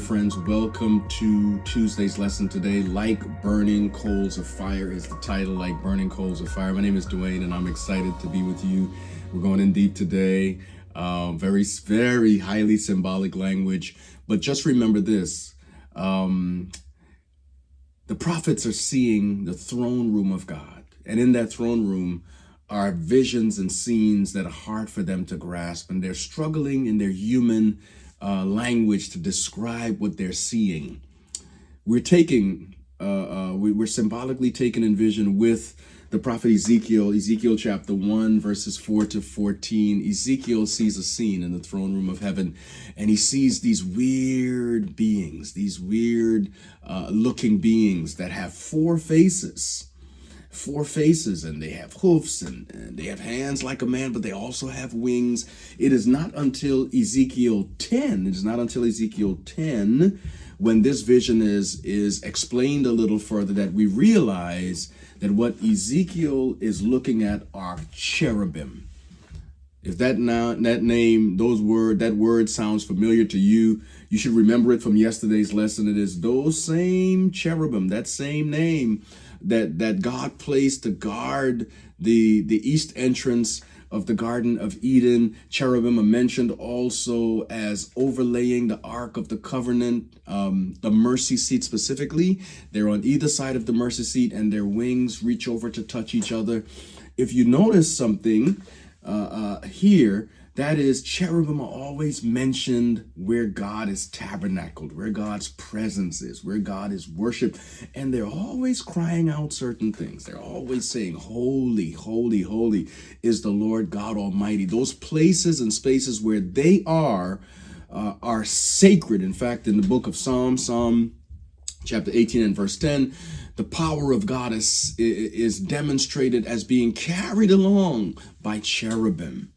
friends. Welcome to Tuesday's lesson today. Like Burning Coals of Fire is the title, Like Burning Coals of Fire. My name is Dwain, and I'm excited to be with you. We're going in deep today. Very, very highly symbolic language. But just remember this. The prophets are seeing the throne room of God. And in that throne room are visions and scenes that are hard for them to grasp. And they're struggling in their human language to describe what they're seeing. We're symbolically taken in vision with the prophet Ezekiel chapter 1, verses 4 to 14. Ezekiel sees a scene in the throne room of heaven, and he sees these weird beings, these weird looking beings that have four faces, and they have hoofs and they have hands like a man, but they also have wings. It is not until Ezekiel 10, when this vision is explained a little further, that we realize that what Ezekiel is looking at are cherubim. If that word sounds familiar to you, you should remember it from yesterday's lesson. It is those same cherubim, that same name that God placed to guard the east entrance of the Garden of Eden. Cherubim are mentioned also as overlaying the Ark of the Covenant, the mercy seat specifically. They're on either side of the mercy seat, and their wings reach over to touch each other. If you notice something here, that is, cherubim are always mentioned where God is tabernacled, where God's presence is, where God is worshipped. And they're always crying out certain things. They're always saying, holy, holy, holy is the Lord God Almighty. Those places and spaces where they are sacred. In fact, in the book of Psalm chapter 18 and verse 10, the power of God is demonstrated as being carried along by cherubim.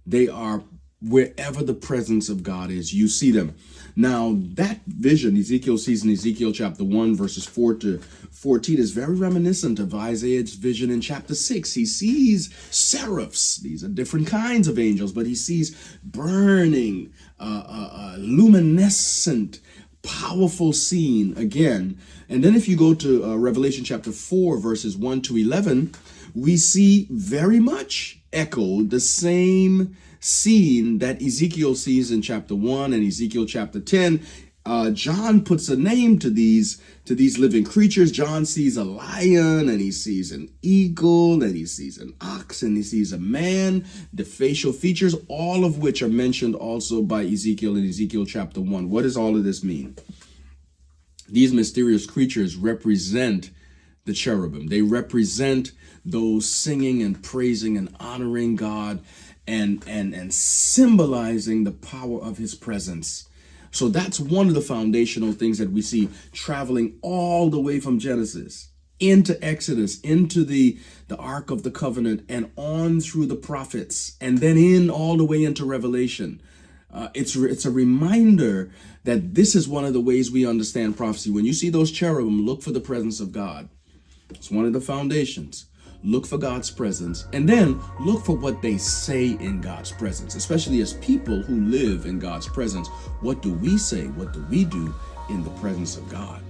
They are wherever the presence of God is, you see them. Now, that vision Ezekiel sees in Ezekiel chapter 1, verses 4 to 14 is very reminiscent of Isaiah's vision in chapter 6. He sees seraphs. These are different kinds of angels, but he sees burning, luminescent, powerful scene again. And then if you go to Revelation chapter 4, verses 1 to 11, we see very much echoed the same scene that Ezekiel sees in chapter 1 and Ezekiel chapter 10. John puts a name to these living creatures. John sees a lion, and he sees an eagle, and he sees an ox, and he sees a man. The facial features, all of which are mentioned also by Ezekiel in Ezekiel chapter 1. What does all of this mean? These mysterious creatures represent the cherubim. They represent those singing and praising and honoring God and symbolizing the power of his presence. So that's one of the foundational things that we see traveling all the way from Genesis into Exodus, into the Ark of the Covenant, and on through the prophets, and then in all the way into Revelation. It's a reminder that this is one of the ways we understand prophecy. When you see those cherubim, look for the presence of God. It's one of the foundations. Look for God's presence, and then look for what they say in God's presence, especially as people who live in God's presence. What do we say? What do we do in the presence of God?